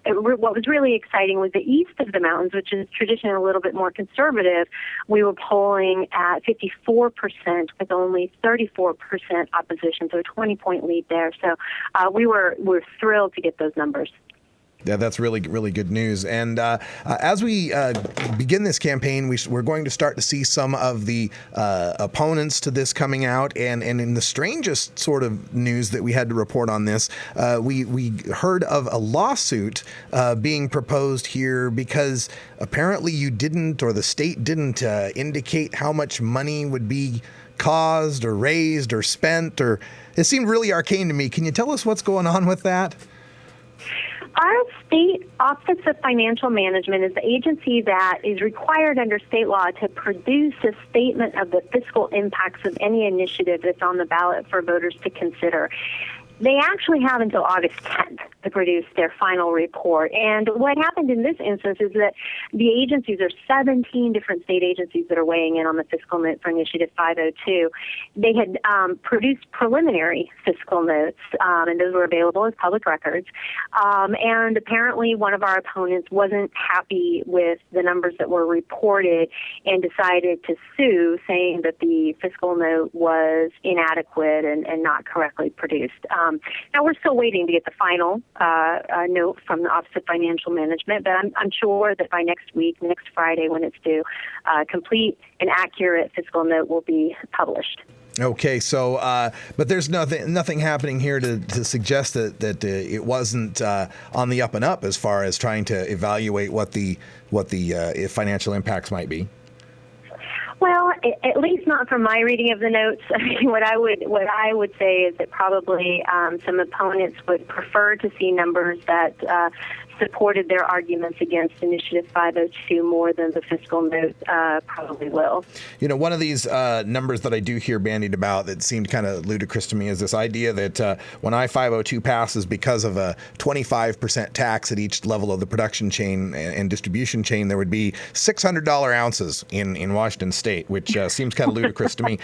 what was really exciting was the east of the mountains, which is traditionally a little bit more conservative, we were polling at 54% with only 34% opposition, so a 20-point lead there. So we're thrilled to get those numbers. Yeah, that's really, really good news. And as we begin this campaign, we're going to start to see some of the opponents to this coming out. And in the strangest sort of news that we had to report on this, we heard of a lawsuit being proposed here because apparently you didn't, or the state didn't indicate how much money would be caused or raised or spent, or it seemed really arcane to me. Can you tell us what's going on with that? Our state Office of Financial Management is the agency that is required under state law to produce a statement of the fiscal impacts of any initiative that's on the ballot for voters to consider. They actually have until August 10th to produce their final report. And what happened in this instance is that the agencies, there are 17 different state agencies that are weighing in on the fiscal note for Initiative 502. They had produced preliminary fiscal notes, and those were available as public records. And apparently one of our opponents wasn't happy with the numbers that were reported and decided to sue, saying that the fiscal note was inadequate and not correctly produced. Now, we're still waiting to get the final note from the Office of Financial Management, but I'm sure that by next week, next Friday when it's due, complete and accurate fiscal note will be published. Okay, so but there's nothing happening here to suggest that it wasn't on the up and up as far as trying to evaluate what the financial impacts might be. Well, at least not from my reading of the notes. I mean, what I would say is that probably some opponents would prefer to see numbers that supported their arguments against Initiative 502 more than the fiscal note probably will. You know, one of these numbers that I do hear bandied about that seemed kind of ludicrous to me is this idea that when I-502 passes, because of a 25% tax at each level of the production chain and distribution chain, there would be $600 ounces in Washington State, which seems kind of ludicrous to me.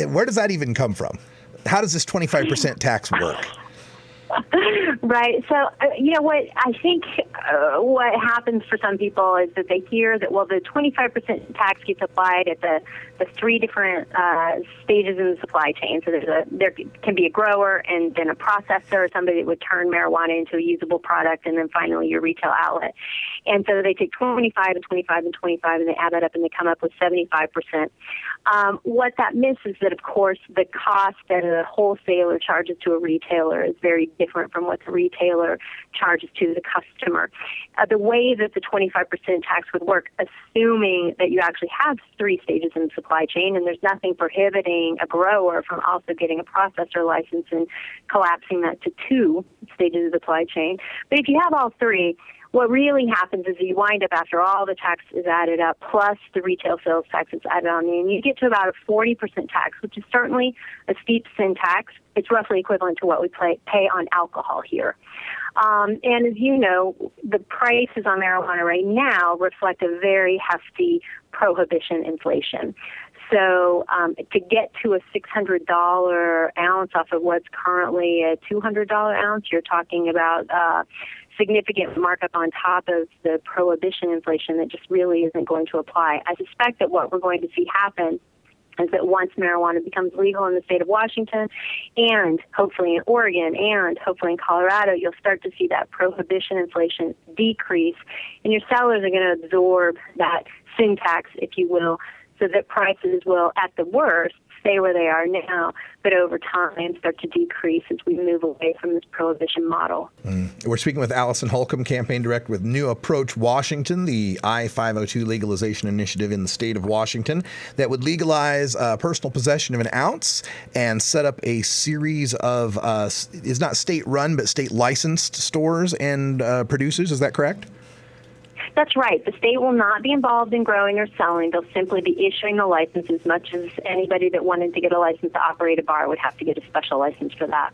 Where does that even come from? How does this 25% tax work? Right. So, what I think what happens for some people is that they hear that, well, the 25% tax gets applied at the three different stages in the supply chain. So there can be a grower and then a processor, somebody that would turn marijuana into a usable product, and then finally your retail outlet. And so they take 25 and 25 and 25, and they add that up, and they come up with 75%. What that misses is that, of course, the cost that a wholesaler charges to a retailer is very different from what the retailer charges to the customer. The way that the 25% tax would work, assuming that you actually have three stages in the supply chain, and there's nothing prohibiting a grower from also getting a processor license and collapsing that to two stages of the supply chain. But if you have all three, what really happens is you wind up, after all the tax is added up, plus the retail sales tax is added on, and you get to about a 40% tax, which is certainly a steep sin tax. It's roughly equivalent to what we pay on alcohol here. And as you know, the prices on marijuana right now reflect a very hefty prohibition inflation. So to get to a $600 ounce off of what's currently a $200 ounce, you're talking about significant markup on top of the prohibition inflation that just really isn't going to apply. I suspect that what we're going to see happen is that once marijuana becomes legal in the state of Washington, and hopefully in Oregon, and hopefully in Colorado, you'll start to see that prohibition inflation decrease, and your sellers are going to absorb that sin tax, if you will, so that prices will, at the worst, stay where they are now, but over time start to decrease as we move away from this prohibition model. We're speaking with Allison Holcomb, campaign director with New Approach Washington, the I-502 legalization initiative in the state of Washington that would legalize personal possession of an ounce and set up a series of, is not state-run, but state-licensed stores and producers. Is that correct? That's right. The state will not be involved in growing or selling. They'll simply be issuing the license, as much as anybody that wanted to get a license to operate a bar would have to get a special license for that.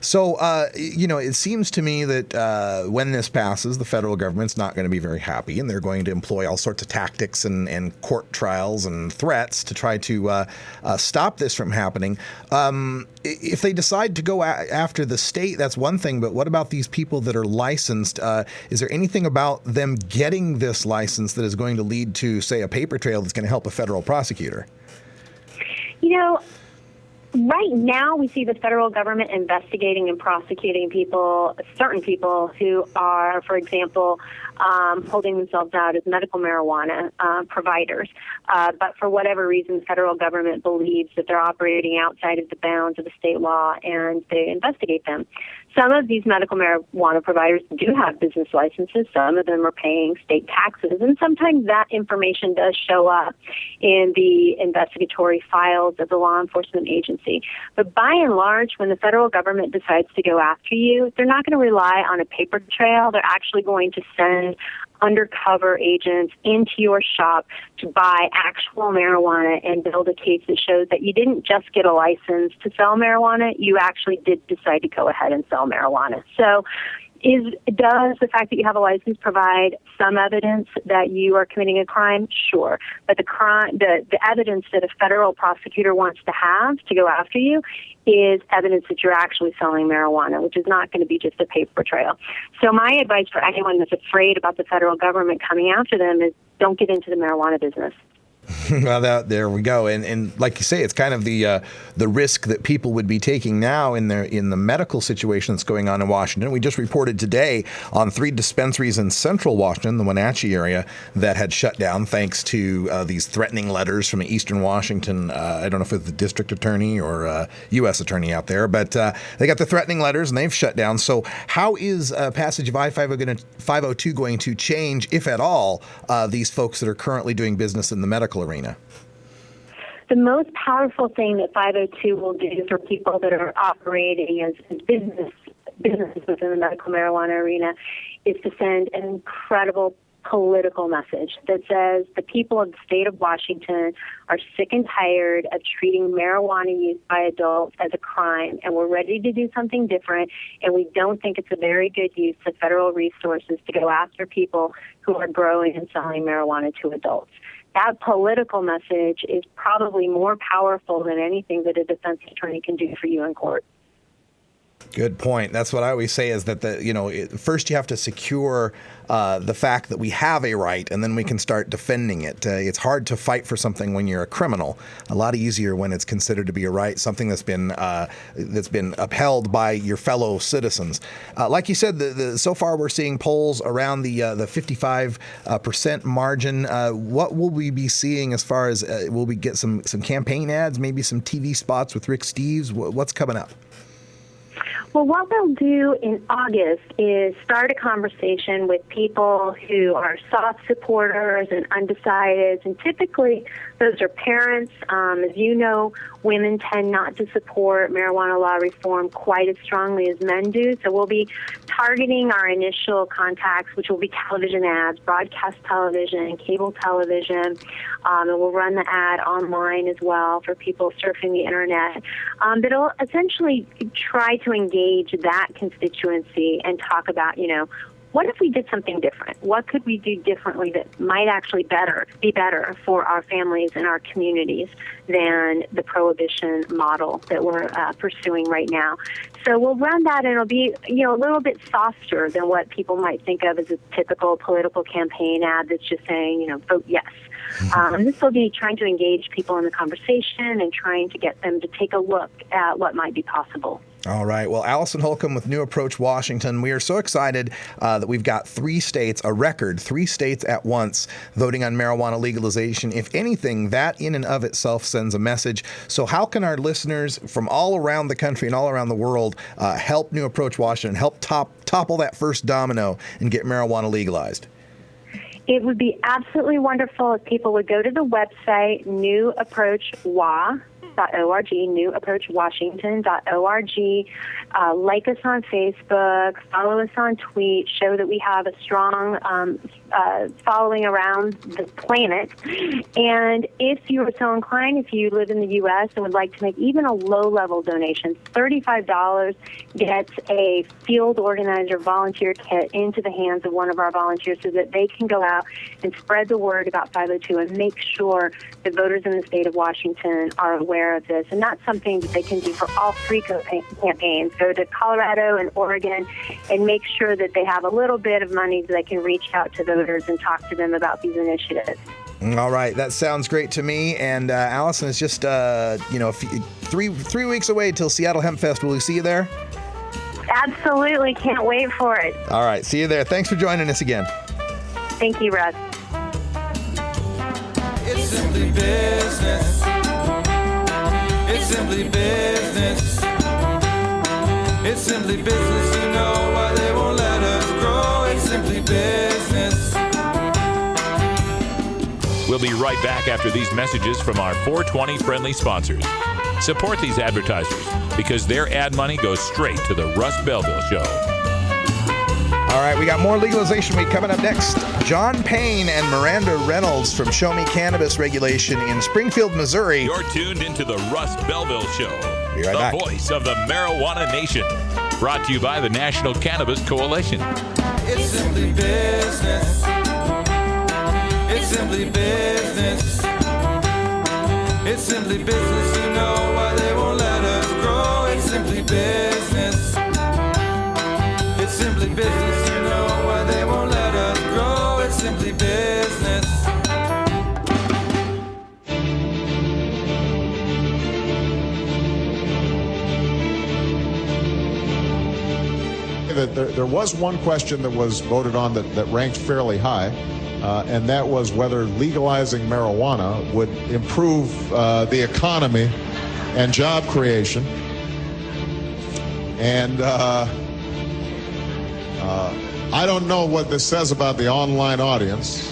So, it seems to me that when this passes, the federal government's not going to be very happy, and they're going to employ all sorts of tactics and court trials and threats to try to stop this from happening. If they decide to go after the state, that's one thing, but what about these people that are licensed? Is there anything about them getting this license that is going to lead to, say, a paper trail that's going to help a federal prosecutor? Right now, we see the federal government investigating and prosecuting certain people who are, for example, holding themselves out as medical marijuana providers. But for whatever reason, the federal government believes that they're operating outside of the bounds of the state law, and they investigate them. Some of these medical marijuana providers do have business licenses. Some of them are paying state taxes, and sometimes that information does show up in the investigatory files of the law enforcement agency. But by and large, when the federal government decides to go after you, they're not going to rely on a paper trail. They're actually going to send undercover agents into your shop to buy actual marijuana and build a case that shows that you didn't just get a license to sell marijuana, you actually did decide to go ahead and sell marijuana. So does the fact that you have a license provide some evidence that you are committing a crime? Sure. But the evidence that a federal prosecutor wants to have to go after you is evidence that you're actually selling marijuana, which is not going to be just a paper trail. So my advice for anyone that's afraid about the federal government coming after them is don't get into the marijuana business. Well, there we go, and like you say, it's kind of the risk that people would be taking now in the medical situation that's going on in Washington. We just reported today on 3 dispensaries in central Washington, the Wenatchee area, that had shut down thanks to these threatening letters from eastern Washington. I don't know if it's the district attorney or U.S. attorney out there, but they got the threatening letters and they've shut down. So how is passage of I-502 going to change, if at all, these folks that are currently doing business in the medical arena? The most powerful thing that 502 will do for people that are operating as businesses within the medical marijuana arena is to send an incredible political message that says the people of the state of Washington are sick and tired of treating marijuana use by adults as a crime, and we're ready to do something different, and we don't think it's a very good use of federal resources to go after people who are growing and selling marijuana to adults. That political message is probably more powerful than anything that a defense attorney can do for you in court. Good point. That's what I always say is that first you have to secure the fact that we have a right, and then we can start defending it. It's hard to fight for something when you're a criminal. A lot easier when it's considered to be a right, something that's been upheld by your fellow citizens. Like you said, so far we're seeing polls around the 55% margin. What will we be seeing as far as will we get some campaign ads, maybe some TV spots with Rick Steves? What's coming up? Well, what we'll do in August is start a conversation with people who are soft supporters and undecideds, and typically those are parents. As you know, women tend not to support marijuana law reform quite as strongly as men do, so we'll be targeting our initial contacts, which will be television ads, broadcast television, cable television, and we'll run the ad online as well for people surfing the internet. But it'll essentially try to engage that constituency and talk about, what if we did something different? What could we do differently that might actually be better for our families and our communities than the prohibition model that we're pursuing right now? So we'll run that, and it'll be, a little bit softer than what people might think of as a typical political campaign ad that's just saying, vote yes. This will be trying to engage people in the conversation and trying to get them to take a look at what might be possible. All right. Well, Allison Holcomb with New Approach Washington. We are so excited that we've got 3 states, a record, 3 states at once voting on marijuana legalization. If anything, that in and of itself sends a message. So how can our listeners from all around the country and all around the world help New Approach Washington, help topple that first domino and get marijuana legalized? It would be absolutely wonderful if people would go to the website, newapproachwa.org, newapproachwashington.org, like us on Facebook, follow us on tweet, show that we have a strong following around the planet. And if you are so inclined, if you live in the U.S. and would like to make even a low-level donation, $35 gets a field organizer volunteer kit into the hands of one of our volunteers so that they can go out and spread the word about 502 and make sure that voters in the state of Washington are aware of this. And that's something that they can do for all 3 campaigns. Go to Colorado and Oregon and make sure that they have a little bit of money so they can reach out to voters and talk to them about these initiatives. All right, that sounds great to me. And Allison, is just 3 weeks away till Seattle Hemp Fest. Will we see you there? Absolutely, can't wait for it. All right, see you there. Thanks for joining us again. Thank you, Russ. It's simply business. It's simply business. It's simply business. You know why they won't let us grow. It's simply business. We'll be right back after these messages from our 420 friendly sponsors. Support these advertisers because their ad money goes straight to the Russ Belville Show. All right, we got more Legalization Week coming up next. John Payne and Miranda Reynolds from Show Me Cannabis Regulation in Springfield, Missouri. You're tuned into the Russ Belville Show, be right the back. Voice of the Marijuana Nation. Brought to you by the National Cannabis Coalition. It's simply business. It's simply business. It's simply business. You know why they won't let us grow. It's simply business. It's simply business. You know why they won't let us grow. It's simply business. There was one question that was voted on that ranked fairly high, and that was whether legalizing marijuana would improve the economy and job creation. And I don't know what this says about the online audience,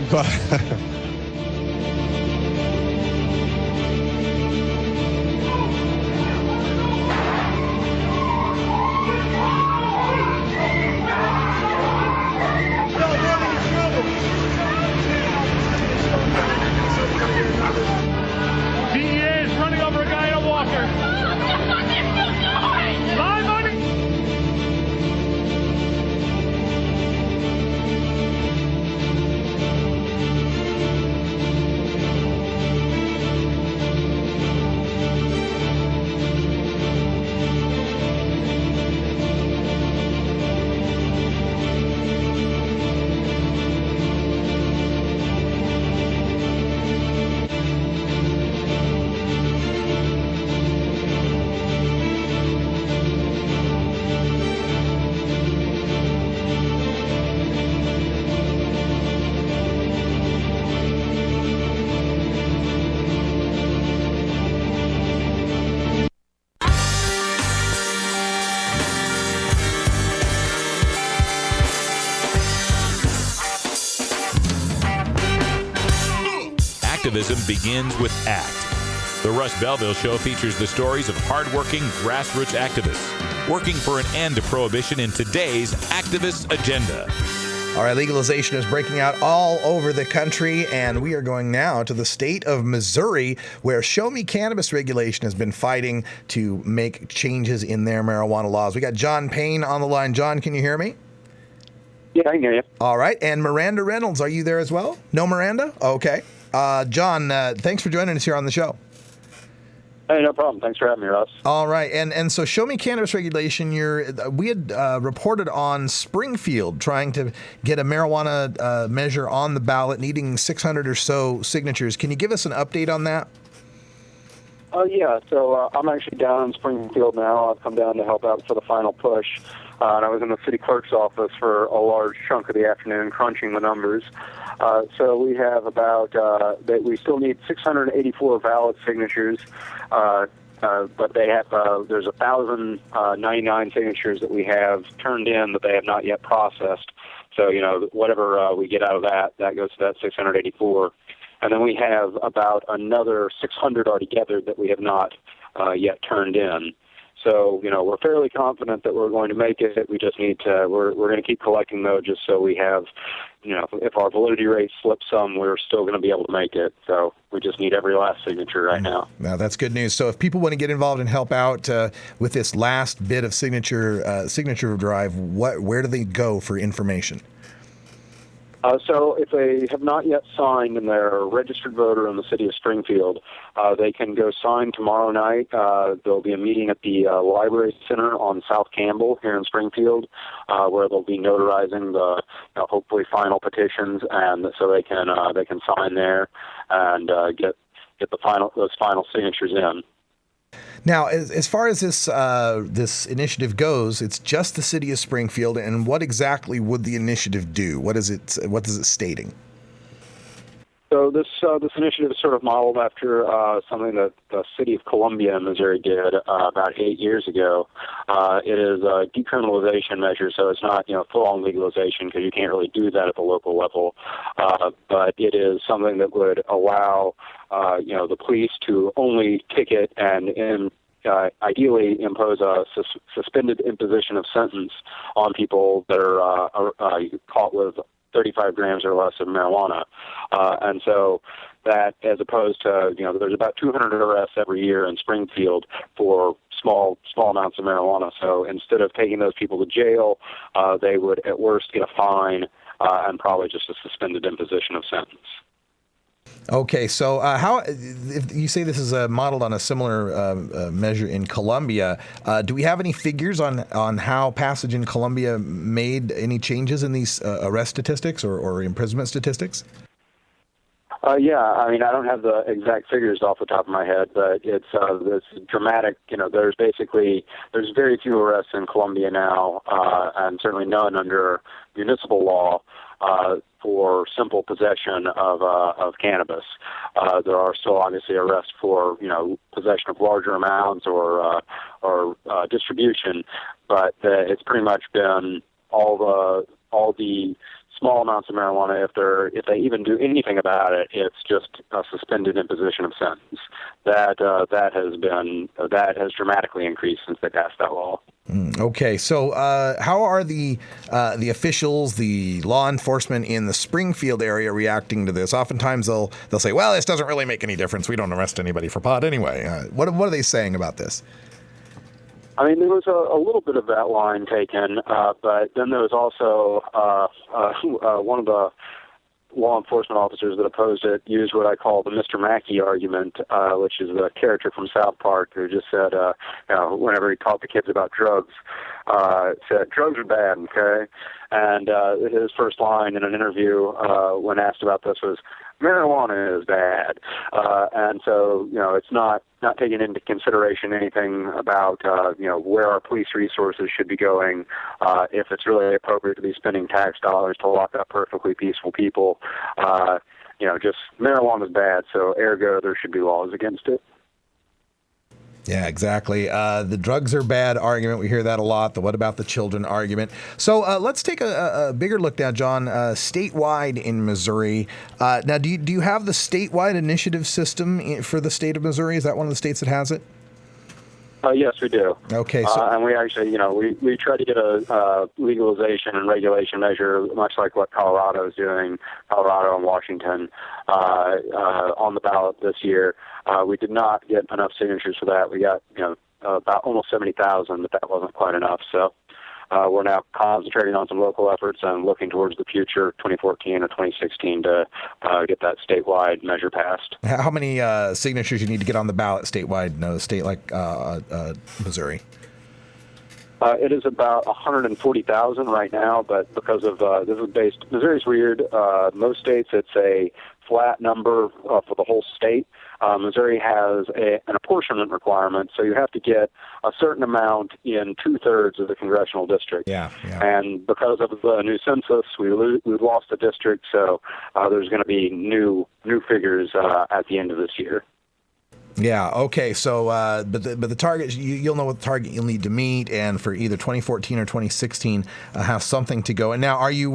but DEA is running over a guy in a walker. My money! activism begins with ACT. The Russ Belville Show features the stories of hardworking grassroots activists working for an end to prohibition in today's activist agenda. All right, legalization is breaking out all over the country, and we are going now to the state of Missouri, where Show Me Cannabis Regulation has been fighting to make changes in their marijuana laws. We got John Payne on the line. John, can you hear me? Yeah, I can hear you. All right, and Miranda Reynolds, are you there as well? No Miranda? Okay. John, thanks for joining us here on the show. Hey, no problem. Thanks for having me, Russ. All right, and so Show Me Cannabis Regulation, we had reported on Springfield trying to get a marijuana measure on the ballot, needing 600 or so signatures. Can you give us an update on that? Yeah, so I'm actually down in Springfield now. I've come down to help out for the final push. And I was in the city clerk's office for a large chunk of the afternoon crunching the numbers. So we have we still need 684 valid signatures, but they have, there's 1,099 signatures that we have turned in that they have not yet processed. So, whatever we get out of that goes to that 684. And then we have about another 600 already gathered that we have not yet turned in. So, we're fairly confident that we're going to make it. We just need to, we're going to keep collecting those just so we have, if our validity rate slips some, we're still going to be able to make it. So we just need every last signature right now. Now, that's good news. So if people want to get involved and help out with this last bit of signature drive, where do they go for information? So if they have not yet signed and they're a registered voter in the city of Springfield, they can go sign tomorrow night. There'll be a meeting at the Library Center on South Campbell here in Springfield, where they'll be notarizing the hopefully final petitions, and so they can sign there and get those final signatures in. Now, as far as this initiative goes, it's just the city of Springfield, and what exactly would the initiative do? What is it stating? So this initiative is sort of modeled after something that the city of Columbia in Missouri did about 8 years ago. It is a decriminalization measure, so it's not full-on legalization because you can't really do that at the local level. But it is something that would allow the police to only ticket and ideally impose a suspended imposition of sentence on people that are caught with 35 grams or less of marijuana. And so that, as opposed to, there's about 200 arrests every year in Springfield for small amounts of marijuana. So instead of taking those people to jail, they would at worst get a fine and probably just a suspended imposition of sentence. Okay, so if you say this is modeled on a similar measure in Columbia, do we have any figures on how passage in Columbia made any changes in these arrest statistics or imprisonment statistics? Yeah, I mean, I don't have the exact figures off the top of my head, but it's dramatic. There's very few arrests in Columbia now, and certainly none under municipal law for simple possession of cannabis. There are still obviously arrests for possession of larger amounts or distribution, but it's pretty much been all the small amounts of marijuana. If they even do anything about it, it's just a suspended imposition of sentence. That has dramatically increased since they passed that law. Okay, so how are the officials, the law enforcement in the Springfield area reacting to this? Oftentimes they'll say, "Well, this doesn't really make any difference. We don't arrest anybody for pot anyway." What are they saying about this? I mean, there was a little bit of that line taken, but then there was also one of the law enforcement officers that opposed it used what I call the Mr. Mackey argument, which is the character from South Park who just said, whenever he taught the kids about drugs, said, "Drugs are bad, okay?" And his first line in an interview when asked about this was, "Marijuana is bad." And so, it's not taking into consideration anything about, where our police resources should be going, if it's really appropriate to be spending tax dollars to lock up perfectly peaceful people. Just marijuana is bad, so ergo there should be laws against it. Yeah, exactly. The drugs are bad argument. We hear that a lot. The what about the children argument. So let's take a bigger look now, John, statewide in Missouri. Now, do you have the statewide initiative system for the state of Missouri? Is that one of the states that has it? Yes, we do. Okay. So, and we actually, we try to get a legalization and regulation measure, much like what Colorado is doing, Colorado and Washington, on the ballot this year. We did not get enough signatures for that. We got, about almost 70,000, but that wasn't quite enough. So we're now concentrating on some local efforts and looking towards the future, 2014 or 2016, to get that statewide measure passed. How many signatures you need to get on the ballot statewide in a state like Missouri? It is about 140,000 right now, but because of Missouri's weird. Most states it's a flat number for the whole state. Missouri has an apportionment requirement, so you have to get a certain amount in 2/3 of the congressional district. Yeah. And because of the new census, we've lost a district, so there's going to be new figures at the end of this year. Yeah. Okay. So, but the target, you'll know what target you'll need to meet, and for either 2014 or 2016, have something to go. And now, are you?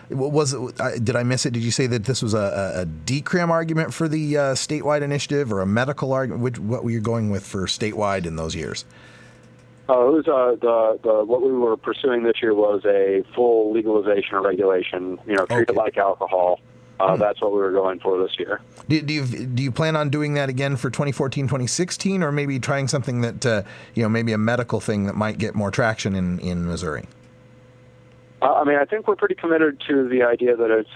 Did I miss it? Did you say that this was a decrim argument for the statewide initiative, or a medical argument? What were you going with for statewide in those years? It was what we were pursuing this year was a full legalization or regulation. Treat it like alcohol. That's what we were going for this year. Do you plan on doing that again for 2014, 2016, or maybe trying something that, maybe a medical thing that might get more traction in Missouri? I think we're pretty committed to the idea that it's,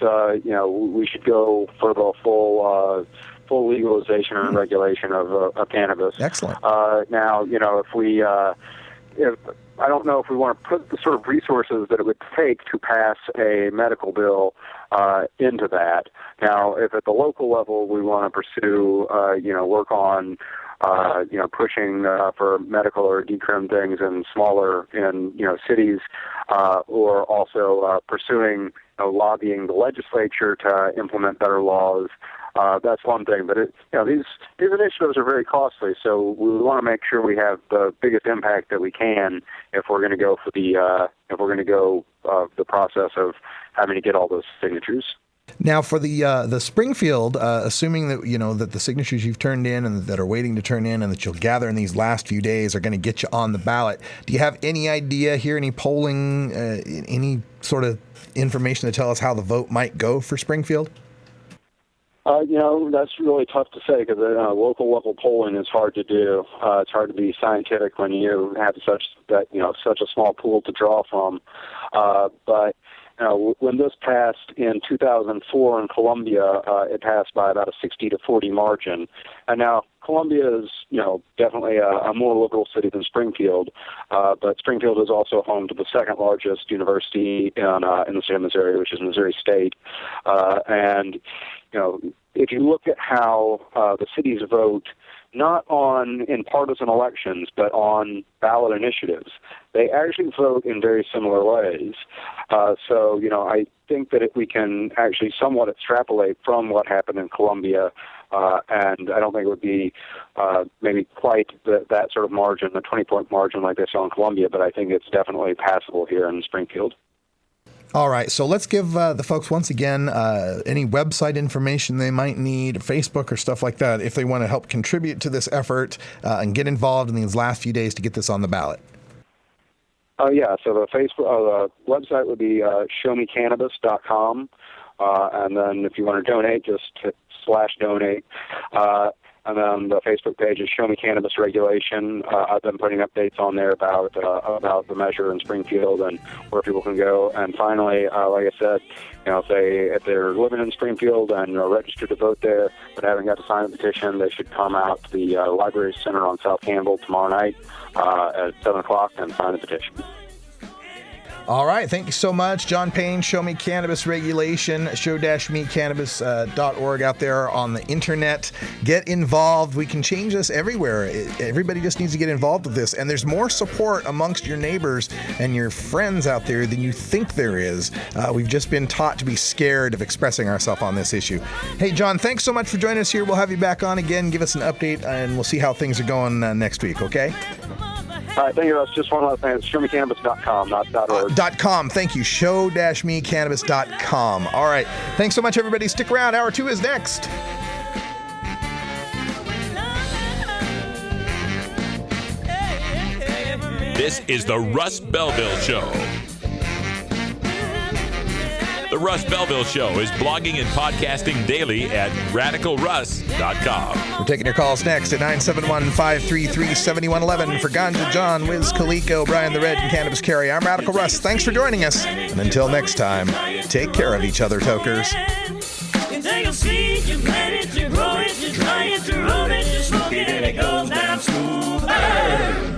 we should go for the full legalization and regulation of cannabis. Excellent. Now, if I don't know if we want to put the sort of resources that it would take to pass a medical bill into that. Now, if at the local level we want to pursue, work on, pushing for medical or decrim things in smaller, cities, or also pursuing, lobbying the legislature to implement better laws. That's one thing, but these initiatives are very costly, so we want to make sure we have the biggest impact that we can if we're going to go for the process of having to get all those signatures. Now, for the Springfield, assuming that that the signatures you've turned in and that are waiting to turn in and that you'll gather in these last few days are going to get you on the ballot, do you have any idea here, any polling, any sort of information to tell us how the vote might go for Springfield? That's really tough to say because local level polling is hard to do. It's hard to be scientific when you have such a small pool to draw from. But when this passed in 2004 in Columbia, it passed by about a 60-40 margin. And now Columbia is, definitely a more liberal city than Springfield. But Springfield is also home to the second largest university in the state of Missouri, which is Missouri State. And if you look at how the cities vote, not in partisan elections, but on ballot initiatives, they actually vote in very similar ways. So, I think that we can actually somewhat extrapolate from what happened in Columbia, and I don't think it would be maybe quite that sort of margin, the 20-point margin like they saw in Columbia, but I think it's definitely passable here in Springfield. All right, so let's give the folks once again any website information they might need, Facebook or stuff like that, if they want to help contribute to this effort and get involved in these last few days to get this on the ballot. So the website would be showmecannabis.com, and then if you want to donate, just hit /donate. And then the Facebook page is Show Me Cannabis Regulation. I've been putting updates on there about the measure in Springfield and where people can go. And finally, like I said, if they're living in Springfield and are registered to vote there but haven't got to sign a petition, they should come out to the Library Center on South Campbell tomorrow night at 7 o'clock and sign the petition. All right. Thank you so much, John Payne. Show Me Cannabis Regulation, show-mecannabis.org out there on the internet. Get involved. We can change this everywhere. Everybody just needs to get involved with this. And there's more support amongst your neighbors and your friends out there than you think there is. We've just been taught to be scared of expressing ourselves on this issue. Hey, John, thanks so much for joining us here. We'll have you back on again. Give us an update, and we'll see how things are going next week, okay? All right, thank you, Russ. Just one last thing. It's showmecannabis.com, not .org. .com. Thank you. Show-mecannabis.com. All right. Thanks so much, everybody. Stick around. Hour 2 is next. This is the Russ Belville Show. The Russ Belville Show is blogging and podcasting daily at radicalruss.com. We're taking your calls next at 971-533-7111 for Ganja John, Wiz Kaliko, Brian the Red, and Cannabis Carry. I'm Radical Russ. Thanks for joining us. And until next time, take care of each other, tokers. You take a seed, you plant it, you grow it, you dry it, you roll it, you smoke it, and it goes down smooth.